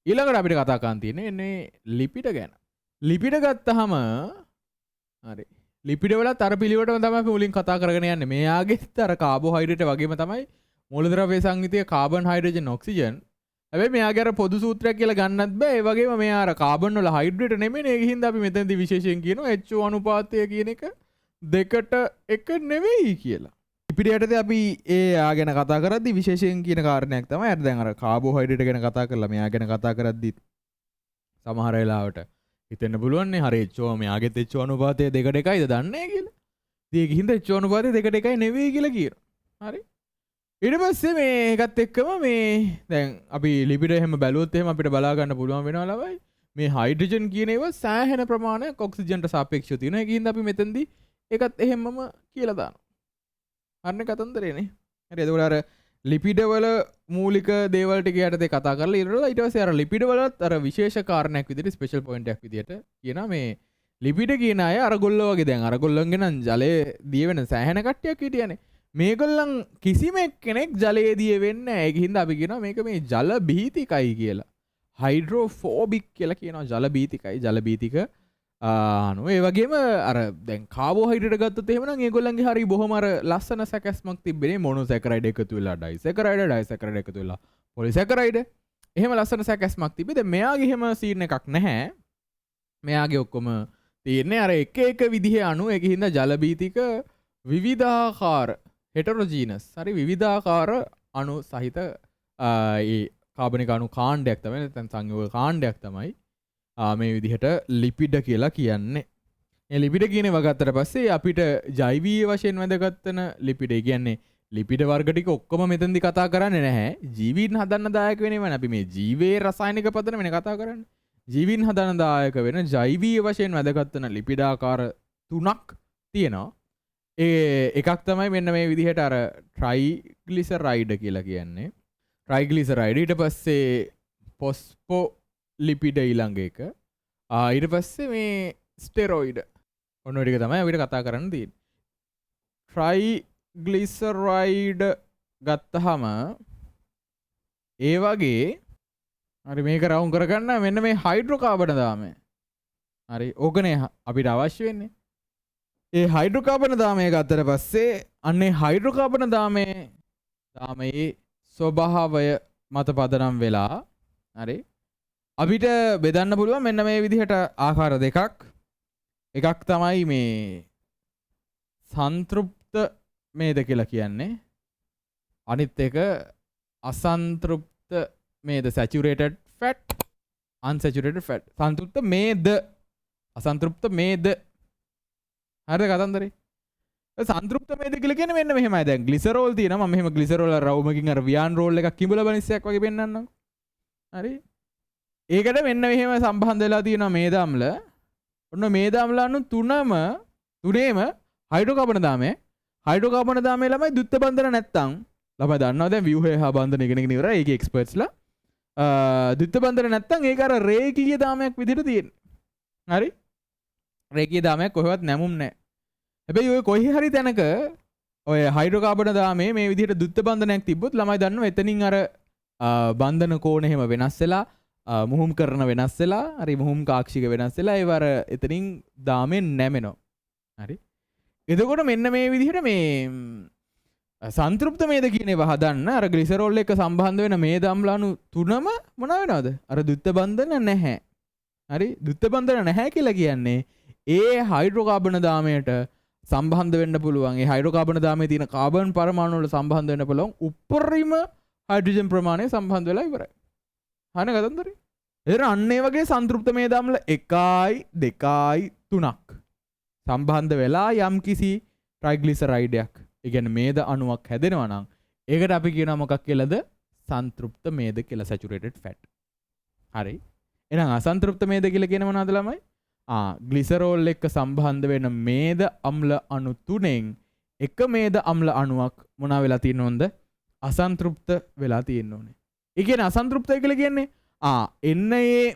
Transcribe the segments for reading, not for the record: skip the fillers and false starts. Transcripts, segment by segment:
ඊළඟට අපිට කතා කරන්න තියෙන්නේ ලිපිඩ ගැන. ලිපිඩ ගත්තහම හරි. ලිපිඩ වලත් අර පිළිවෙලටම තමයි අපි මුලින් කතා කරගෙන යන්නේ. මෙයාගෙත් අර කාබෝහයිඩ්‍රේට් වගේම තමයි මූලද්‍රව්‍ය සංයුතිය කාබන් හයිඩ්‍රජන් ඔක්සිජන්. හැබැයි මෙයාගේ අර පොදු සූත්‍රයක් කියලා ගන්නත් බෑ. ඒ වගේම මෙයා අර කාබන් වල හයිඩ්‍රේට් නෙමෙයි. ඒක හින්දා අපි මෙතනදී විශේෂයෙන් කියනවා HO අනුපාතය කියන එක 2:1 නෙවෙයි කියලා. ලිපිඩ යටතේ අපි ඒ ආ ගැන කතා කරද්දී විශේෂයෙන් කියන කාරණයක් තමයි අර දැන් අර කාබෝහයිඩ්‍රේට් ගැන කතා කරලා මෙයා ගැන කතා කරද්දී සමහර වෙලාවට හිතෙන්න පුළුවන් නේ හරි HO මෙයාගෙත් HO අනුපාතය 2:1යිද දන්නේ කියලා. ඉතින් ඒක හින්දා HO අනුපාතය 2:1 නෙවෙයි කියලා කියනවා. හරි. ඊට පස්සේ මේකත් එක්කම මේ දැන් අපි ලිපිඩ එහෙම බැලුවොත් එහෙම අපිට බලා ගන්න පුළුවන් වෙනවා ළමයි. මේ හයිඩ්‍රජන් කියන ඒවා සෑහෙන ප්‍රමාණයක් ඔක්සිජන්ට සාපේක්ෂව තියෙනවා. ඒක හින්දා අපි මෙතෙන්දී ඒකත් එහෙමම කියලා දානවා. හරිනේ කතන්දරේනේ. හරි එතකොට අර ලිපිඩ වල මූලික දේවල් ටික යටතේ කතා කරලා ඉවරලා ඊට පස්සේ අර ලිපිඩ වලත් අර විශේෂ කාරණයක් විදිහට ස්පෙෂල් පොයින්ට් එකක් විදිහට කියනවා මේ ලිපිඩ කියන අය අරගොල්ලෝ වගේ දැන් අරගොල්ලන්ගේ නම් ජලයේ දිය වෙන සෑහෙන කට්ටියක් හිටියනේ. මේගොල්ලන් කිසිම කෙනෙක් ජලයේ දිය වෙන්නේ නැහැ. ඒක හින්දා අපි කියනවා මේක මේ ජල බීතිකයි කියලා. හයිඩ්‍රෝෆෝබික් කියලා කියනවා ජල බීතිකයි. ජල බීතික ඒ වගේම අර දැන් කාබෝහයිඩ්‍රේට් ගත්තොත් එහෙමනම් ඒගොල්ලන්ගේ හරි බොහොම අර ලස්සන සැකස්මක් තිබෙන්නේ මොනෝසැකරයිඩ් එකතු වෙලා ඩයිසැකරයිඩ් එකතු වෙලා පොලිසැකරයිඩ් එහෙම ලස්සන සැකස්මක් තිබෙද මෙයාගේ එහෙම සීන් එකක් නැහැ මෙයාගේ ඔක්කොම තියෙන්නේ අර එක එක විදිහේ අණු ඒක හින්දා ජල බීතික විවිධාකාර හෙටරොජීනස් හරි විවිධාකාර අණු සහිත ඒ කාබනික අණු කාණ්ඩයක් තමයි නැත්නම් සංයෝග කාණ්ඩයක් තමයි මේ විදිහට ලිපිඩ කියලා කියන්නේ. මේ ලිපිඩ කියන ඒවා ගත්තට පස්සේ අපිට ජෛවීය වශයෙන් වැදගත් වෙන ලිපිඩ. ඒ කියන්නේ ලිපිඩ වර්ග ටික ඔක්කොම මෙතනදී කතා කරන්නේ නැහැ. ජීවීන් හදන්න දායක වෙනවනේ අපි මේ ජීවයේ රසායනික පදනමනේ කතා කරන්නේ. ජීවීන් හදන්න දායක වෙන ජෛවීය වශයෙන් වැදගත් වෙන ලිපිඩ ආකාර 3ක් තියෙනවා. ඒ එකක් තමයි මෙන්න මේ විදිහට අර ට්‍රයිග්ලිසරයිඩ් කියලා කියන්නේ. ට්‍රයිග්ලිසරයිඩ් ඊට පස්සේ ෆොස්ෆෝ ලිපිඩ ඊළඟ එක ඊට පස්සේ මේ ස්ටෙරොයිඩ් ඔන්න ඔය ටික තමයි අපිට කතා කරන්න තියෙන්නේ. ට්‍රයිග්ලිසරයිඩ් ගත්තාම ඒ වගේ හරි මේක රවුම් කරගන්න මෙන්න මේ හයිඩ්‍රෝකාබන දාමය. හරි ඕකනේ අපිට අවශ්‍ය වෙන්නේ. ඒ හයිඩ්‍රෝකාබන දාමය ගත්තට පස්සේ අන්නේ හයිඩ්‍රෝකාබන දාමයේ ස්වභාවය මත පදනම් වෙලා හරි අපිට බෙදන්න පුළුවන් මෙන්න මේ විදිහට ආකාර දෙකක්. එකක් තමයි මේ සන්තෘප්ත මේද කියලා කියන්නේ. අනිත් එක අසන්තෘප්ත මේද saturated fat unsaturated fat. සන්තෘප්ත මේද අසන්තෘප්ත මේද. හරිද කතන්දරේ? සන්තෘප්ත මේද කියලා කියන්නේ මෙන්න මෙහෙමයි. දැන් ග්ලිසරෝල් තියෙනවා. මම මෙහෙම ග්ලිසරෝල් රවුමකින් අර වියාන් රෝල් එකක් කිඹුලා බනිස්සයක් වගේ පෙන්නන්නම්. හරි ඒකට මෙන්න මෙහෙම සම්බන්ධ වෙලා තියෙනවා මේද අම්ල. ඔන්න මේද අම්ල අණු තුනේම හයිඩ්‍රෝකාබන දාමය. හයිඩ්‍රෝකාබන දාමයේ ළමයි ද්විත්ව බන්ධන නැත්තම් ළමයි දන්නවා දැන් ව්‍යුහය හා බන්ධන ඉගෙනගෙන ඉවරයි. ඒකේ එක්ස්පර්ට්ස්ලා ද්විත්ව බන්ධන නැත්තම් ඒක අර රේඛීය දාමයක් විදිහට තියෙන්නේ. හරි? රේඛීය දාමයක් කොහෙවත් නැමුම් නැහැ. හැබැයි ඔය කොහේ හරි තැනක ඔය හයිඩ්‍රෝකාබන දාමයේ මේ විදිහට ද්විත්ව බන්ධනයක් තිබ්බොත් ළමයි දන්නවා එතනින් අර බන්ධන කෝණ එහෙම වෙනස් වෙලා මුහුම් කරන වෙනස් වෙලා හරි මුහුම් කාක්ෂික වෙනස් වෙලා ඒව අර එතනින් දාමෙන් නැමෙනවා. හරි. එතකොට මෙන්න මේ විදිහට මේ සන්තෘප්ත මේද කියන ඒවා හදන්න අර ග්ලිසරෝල් එක සම්බන්ධ වෙන මේද අම්ල අණු තුනම මොන වෙනවද? අර ද්විත්ව බන්ධන නැහැ. හරි? ද්විත්ව බන්ධන නැහැ කියලා කියන්නේ ඒ හයිඩ්‍රෝකාබන දාමයට සම්බන්ධ වෙන්න පුළුවන්. ඒ හයිඩ්‍රෝකාබන දාමයේ තියෙන කාබන් පරමාණු වල සම්බන්ධ වෙන්න පුළුවන් උපරිම හයිඩ්‍රජන් ප්‍රමාණය සම්බන්ධ වෙලා ඉවරයි. හරිනේ කතන්දරේ? එතන අන්න ඒ වගේ සන්තෘප්ත මේද අම්ල 1යි 2යි 3ක් සම්බන්ධ වෙලා යම් කිසි ට්‍රයිග්ලිසරයිඩයක් ඒ කියන්නේ මේද අණුවක් හැදෙනවා නම් ඒකට අපි කියනවා මොකක් කියලාද? සන්තෘප්ත මේද කියලා saturated fat. හරි. එහෙනම් අසන්තෘප්ත මේද කියලා කියන මොනවද ළමයි? ග්ලිසරෝල් එක්ක සම්බන්ධ වෙන මේද අම්ල අණු තුනෙන් එක මේද අම්ල අණුවක් මොනවා වෙලා තියෙනවද? අසන්තෘප්ත වෙලා තියෙන්න ඕනේ. ඒ කියන්නේ අසන්තෘප්තයි කියලා කියන්නේ එන්න ඒ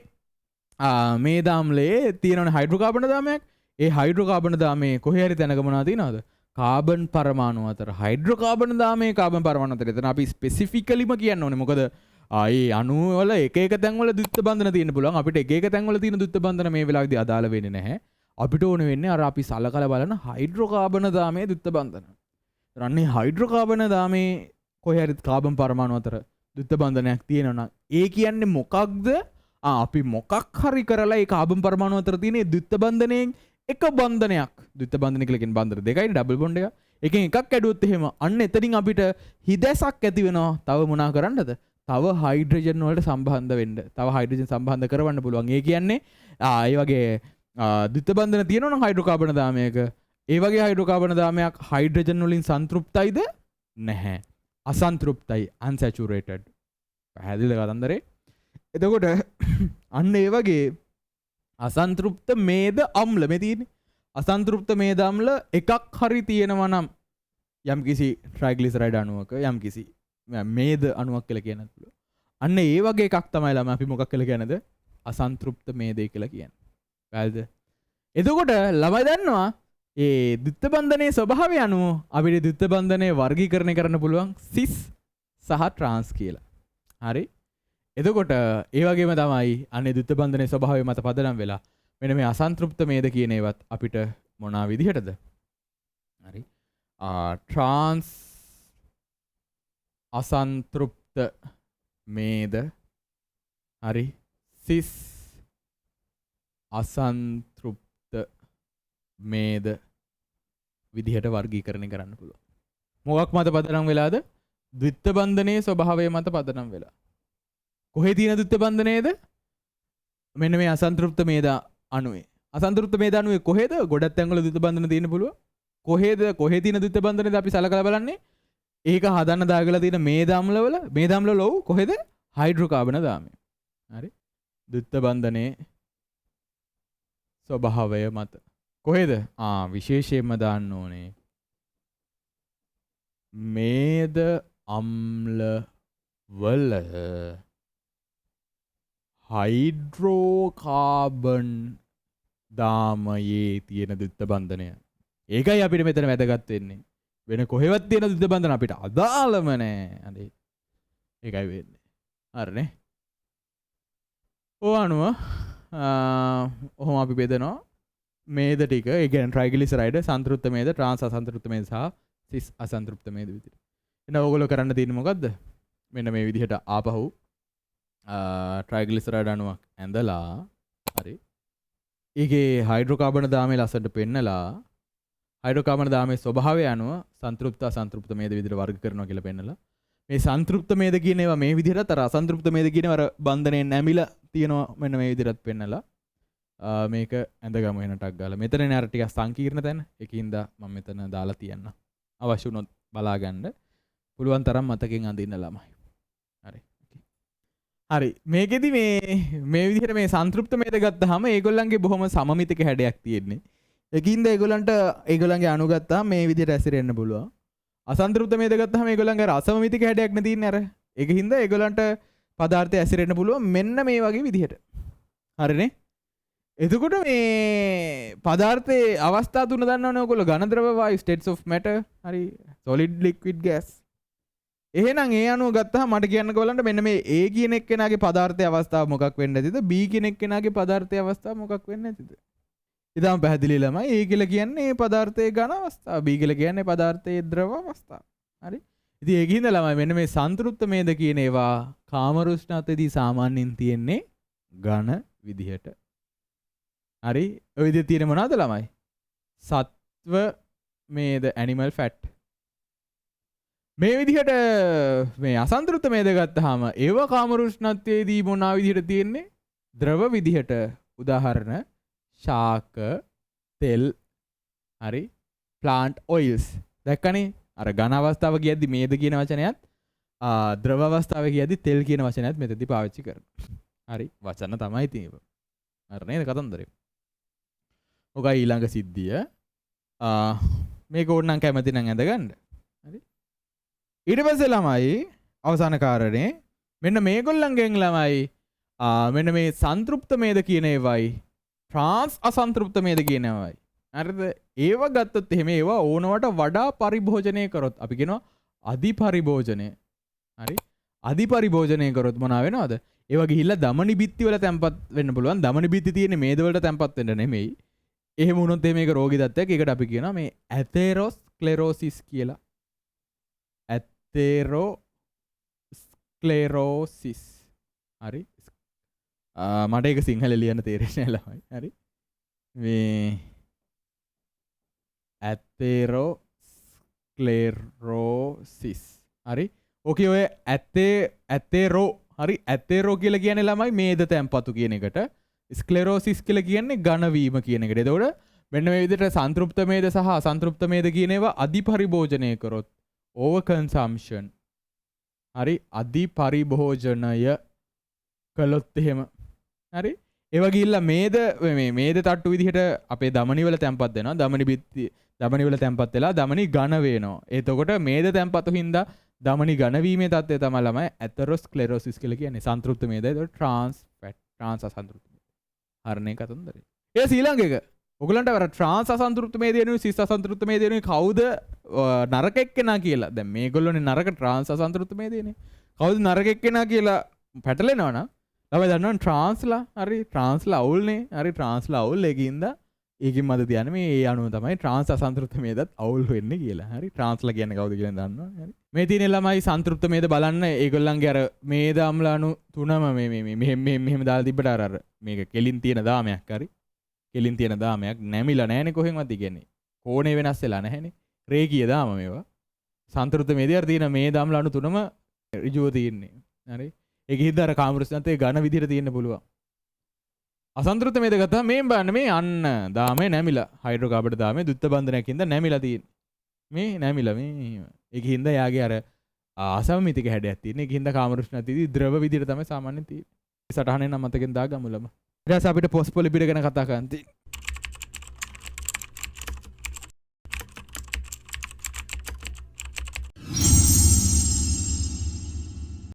මේද අම්ලයේ තියෙන හයිඩ්‍රෝකාබන දාමයක්. ඒ හයිඩ්‍රෝකාබන දාමයේ කොහේ හරි තැනක මොනවද තියෙනවද? කාබන් පරමාණු අතර හයිඩ්‍රෝකාබන දාමයේ කාබන් පරමාණු අතර. එතන අපි ස්පෙસિෆිකලිම කියන්න ඕනේ. මොකද ආයි අණුවල එක තැන්වල ද්විත්ව බන්ධන තියෙන්න පුළුවන්. අපිට එක තැන්වල තියෙන ද්විත්ව බන්ධන මේ වෙලාවේදී අදාළ වෙන්නේ නැහැ. අපිට ඕන වෙන්නේ අර අපි සලකලා බලන හයිඩ්‍රෝකාබන දාමයේ ද්විත්ව බන්ධන. රන්නේ හයිඩ්‍රෝකාබන දාමේ කොහේ හරි කාබන් පරමාණු අතර ද්විත්ව බන්ධනයක් තියෙනවා නම් ඒ කියන්නේ මොකක්ද? අපි මොකක් හරි කරලා ඒ කාබන් පරමාණු අතර තියෙන ද්විත්ව බන්ධනයෙන් එක බන්ධනයක් ද්විත්ව බන්ධන කියලා කියන බන්ධන දෙකයි ඩබල් බොන්ඩ් එක. එකෙන් එකක් ඇඩුවොත් එහෙම අන්න එතනින් අපිට හිදැසක් ඇති වෙනවා. තව මොනා කරන්නද? තව හයිඩ්‍රජන් වලට සම්බන්ධ වෙන්න. තව හයිඩ්‍රජන් සම්බන්ධ කරවන්න පුළුවන්. ඒ කියන්නේ ඒ වගේ ද්විත්ව බන්ධන තියෙනවා නම් හයිඩ්‍රෝකාබන දාමයක ඒ වගේ හයිඩ්‍රෝකාබන දාමයක් හයිඩ්‍රජන් වලින් සන්තෘප්තයිද? නැහැ. අසන්තෘප්තයි, unsaturated. පැහැදිලිද කතන්දරේ? එතකොට අන්න ඒ වගේ අසන්තෘප්ත මේද අම්ල මේ තියෙන්නේ. අසන්තෘප්ත මේද අම්ල එකක් හරි තියෙනවා නම් යම්කිසි ට්‍රයිග්ලිසරයිඩ් අණුවක යම්කිසි මේද අණුවක් කියලා කියන්නත් පුළුවන්. අන්න ඒ වගේ එකක් තමයි ළම අපි මොකක් කියලා කියනද? අසන්තෘප්ත මේදේ කියලා කියන්නේ. පැහැදිලිද? එතකොට ළමයි දන්නවා ඒ ද්විත්ව බන්ධනයේ ස්වභාවය අනුව අපිට ද්විත්ව බන්ධනයේ වර්ගීකරණය කරන්න පුළුවන් සිස් සහ ට්‍රාන්ස් කියලා. හරි? එතකොට ඒ වගේම තමයි අනේ ද්විත්ව බන්ධනයේ ස්වභාවය මත පදනම් වෙලා මෙන්න මේ අසන්තෘප්ත මේද කියන ඒවත් අපිට මොනවා විදිහටද? හරි. ට්‍රාන්ස් අසන්තෘප්ත මේද හරි සිස් අසන්තෘප්ත මේද විදිහට වර්ගීකරණය කරන්න පුළුවන්. මොකක් මත පදනම් වෙලාද? ද්විත්ව බන්ධනයේ ස්වභාවය මත පදනම් වෙලා. කොහේ තියෙන ද්විත්ව බන්ධනයේද? මෙන්න මේ අසන්තෘප්ත මේද අණුවේ. අසන්තෘප්ත මේද අණුවේ කොහෙද? ගොඩක් තැන්වල ද්විත්ව බන්ධන තියෙන්න පුළුවන්. කොහේ තියෙන ද්විත්ව බන්ධනේද අපි සලකලා බලන්නේ? ඒක හදන්න දාගලා තියෙන මේද අම්ලවල ඔව් කොහෙද? හයිඩ්‍රෝකාබන දාමේ. හරි. ද්විත්ව බන්ධනයේ ස්වභාවය මත කොහෙද? විශේෂයෙන්ම දාන්න ඕනේ මේද අම්ල වල හයිඩ්‍රෝකාබන් දාමයේ තියෙන ද්විත්ව බන්ධනය. ඒකයි අපිට මෙතන වැදගත් වෙන්නේ. වෙන කොහෙවත් තියෙන ද්විත්ව බන්ධන අපිට අදාළම නෑ. අනේ. ඒකයි වෙන්නේ. හරිනේ. ඔය අනුව ඔහොම අපි බෙදනවා මේද ටික. ඒ කියන්නේ ට්‍රයිග්ලිසරයිඩ් සන්තෘප්ත මේද, ට්‍රාන්ස් අසන්තෘප්ත මේද සහ සිස් අසන්තෘප්ත මේද විදිහට. එහෙනම් ඕගොල්ලෝ කරන්න තියෙන්නේ මොකද්ද? මෙන්න මේ විදිහට ආපහු ට්‍රයිග්ලිසරයිඩ් අණුවක් ඇඳලා හරි. ඒකේ හයිඩ්‍රෝකාබන දාමයේ ලස්සනට පෙන්නලා හයිඩ්‍රෝකාබන දාමයේ ස්වභාවය අනුව සන්තෘප්ත අසන්තෘප්ත මේද විදිහට වර්ග කරනවා කියලා පෙන්නලා මේ සන්තෘප්ත මේද කියන ඒවා මේ විදිහට අර අසන්තෘප්ත මේද කියන ඒවා බන්ධනයෙන් නැමිලා තියෙනවා මෙන්න මේ විදිහට පෙන්නලා මේක ඇඳගමු එන ටක් ගාලා. මෙතනනේ අර ටිකක් සංකීර්ණ තැන. ඒකින්ද මම මෙතන දාලා තියන්න. අවශ්‍ය වුණොත් බලා ගන්න. පුළුවන් තරම් මතකෙන් අඳින්න ළමයි. හරි. හරි. මේකෙදි මේ විදිහට මේ සන්තෘප්ත මේද ගත්තාම ඒගොල්ලන්ගේ බොහොම සමමිතික හැඩයක් තියෙන්නේ. ඒකින්ද ඒගොල්ලන්ගේ අණු ගත්තාම මේ විදිහට ඇසිරෙන්න පුළුවන්. අසන්තෘප්ත මේද ගත්තාම ඒගොල්ලන්ගේ අර අසමමිතික හැඩයක් නේ තියෙන්නේ අර. ඒකින්ද ඒගොල්ලන්ට පදාර්ථය ඇසිරෙන්න පුළුවන් මෙන්න මේ වගේ විදිහට. හරිනේ? එතකොට මේ පදාර්ථයේ අවස්ථා තුන දන්නවනේ ඔයගොල්ලෝ ඝන ද්‍රව වායු states of matter හරි solid liquid gas. එහෙනම් ඒ අනුව ගත්තාම මට කියන්න ගොල්ලන්ට මෙන්න මේ A කියන එක්කෙනාගේ පදාර්ථයේ අවස්ථාව මොකක් වෙන්නේ නැතිද? B කියන එක්කෙනාගේ පදාර්ථයේ අවස්ථාව මොකක් වෙන්නේ නැතිද? ඉතින් පැහැදිලි ළමයි. A කියලා කියන්නේ පදාර්ථයේ ඝන අවස්ථාව. B කියලා කියන්නේ පදාර්ථයේ ද්‍රව අවස්ථාව. හරි. ඉතින් ඒකින්ද ළමයි මෙන්න මේ සන්තෘප්ත මේද කියන ඒවා කාම රුෂ්ණත්වයේදී සාමාන්‍යයෙන් තියෙන්නේ ඝන විදිහට. හරි. ඔය විදිහට තියෙන මොනවද ළමයි? සත්ව මේද animal fat. මේ විදිහට මේ අසන්තෘප්ත මේද ගත්තාම ඒව කාම රුෂ්ණත්වයේදී මොනවා විදිහට තියෙන්නේ? ද්‍රව විදිහට. උදාහරණ ශාක, තෙල්, හරි, plant oils. දැක්කනේ? අර ඝන අවස්ථාව කියද්දි මේද කියන වචනයත් ද්‍රව අවස්ථාව කියද්දි තෙල් කියන වචනයත් මෙතෙන්දී පාවිච්චි කරනවා. හරි. වචන තමයි තියෙන්නේ. හරි නේද කතන්දරේ? ඔකයි ඊළඟ සිද්ධිය. මේක ඕනනම් කැමති නම් ඇඳගන්න. හරි. ඊට පස්සේ ළමයි අවසාන කාරණේ මෙන්න මේගොල්ලන්ගෙන් ළමයි මෙන්න මේ සන්තෘප්ත මේද කියන ඒවයි ට්‍රාන්ස් අසන්තෘප්ත මේද කියන ඒවයි. හරිද? ඒව ගත්තොත් එහෙම ඒවා ඕනවට වඩා පරිභෝජනය කරොත් අපි කියනවා අධි පරිභෝජනය. හරි? අධිපරිභෝජනය කරොත් මොනවා වෙනවද? ඒවා ගිහිල්ලා ධමනි බිත්ති වල තැම්පත් වෙන්න පුළුවන්. ධමනි බිත්ති තියෙන්නේ මේද වලට තැම්පත් වෙන්න නෙමෙයි. එහෙම වුණොත් මේක රෝගී තත්ත්වයක්. ඒකට අපි කියනවා මේ ඇතෙරොස්ක්ලෙරෝසිස් කියලා. ඇතෙරොස්ක්ලෙරෝසිස්. හරි. මට ඒක සිංහල ලියන්න තේරෙන්නේ නැහැ ළමයි. හරි. මේ ඇතෙරොස්ක්ලෙරෝසිස්. හරි. ඕකේ ඔය ඇතෙරෝ හරි ඇතෙරෝ කියලා කියන්නේ ළමයි මේද තැම්පතු කියන එකට. ස්ක්ලෙරෝසිස් කියලා කියන්නේ ඝන වීම කියන එකට. එතකොට මෙන්න මේ විදිහට සන්තෘප්ත මේද සහ අසන්තෘප්ත මේද කියන ඒවා අධිපරිභෝජනය කරොත් ඕවර් කන්සම්ප්ෂන්. හරි අධිපරිභෝජනය කළොත් එහෙම. හරි. ඒවා ගිහිල්ලා මේද තට්ටු විදිහට අපේ ධමනි වල තැම්පත් වෙනවා. ධමනි වල තැම්පත් වෙලා ධමනි ඝන වෙනවා. එතකොට මේද තැම්පතු හින්දා ධමනි ඝන වීමේ තත්ත්වය තමයි ළමයි ඇතෙරොස්ක්ලෙරෝසිස් කියලා කියන්නේ. සන්තෘප්ත මේද ඒතකොට ට්‍රාන්ස් අසන්තෘප්ත මේද. හරනේ කතන්දරේ. ඒ ශ්‍රී එක. ඔයගලන්ට අර ට්‍රාන්ස් අසන්තෘප්ත මේද එනුයි සිස් අසන්තෘප්ත මේද එනුයි කවුද නරක එක්කෙනා කියලා. දැන් මේගොල්ලෝනේ නරක ට්‍රාන්ස් අසන්තෘප්ත මේදනේ. කවුද නරක එක්කෙනා කියලා පැටලෙනවනම් ළමයි දන්නවනේ ට්‍රාන්ස්ලා හරි ට්‍රාන්ස්ලා අවුල්නේ. හරි ට්‍රාන්ස්ලා අවුල් ඒකින්ද ඒකින් මද තියන්නේ මේ ඒ අණුව තමයි ට්‍රාන්ස් අසන්තෘප්ත මේදත් අවුල් වෙන්නේ කියලා. හරි ට්‍රාන්ස්ලා කියන්නේ කවුද කියලා දන්නවා. හරි මේ තියෙන ළමයි සන්තෘප්ත මේද බලන්න ඒගොල්ලන්ගේ අර මේද අම්ල අණු තුනම මෙහෙම දාලා තිබ්බට අර මේක කෙලින් තියෙන දාමයක් හරි කෙලින් තියෙන දාමයක් නැමිලා නැහැනේ කොහෙන්වත් කියන්නේ. කෝණේ වෙනස් වෙලා නැහැනේ. රේඛීය දාම මේවා. සන්තෘප්ත මේදේ අර තියෙන මේද අම්ල අණු තුනම ඍජුව තියෙන්නේ. හරි ඒක හින්දා අර කාමරස්නතේ ඝන විදිහට තියෙන්න පුළුවන්. අසන්තෘප්ත මේද ගත්තාම මේ බලන්න මේ අන්න දාමේ නැමිලා හයිඩ්‍රෝකාබන් දාමේ දුත්ත බන්ධනයක් හින්දා නැමිලා තියෙන්නේ. මේ නැමිලා මේ ඒක හින්දා යාගේ අර අසමමිතික හැඩයක් තියෙන. ඒක හින්දා කාමරස්නතේදී ද්‍රව විදිහට තමයි සාමාන්‍යයෙන් තියෙන්නේ. සටහනේ නම් මතකෙන් දාගමු ළම. ඊට පස්සේ අපිට පොස්පොලිපිඩ ගැන කතා කරන්න තියෙනවා.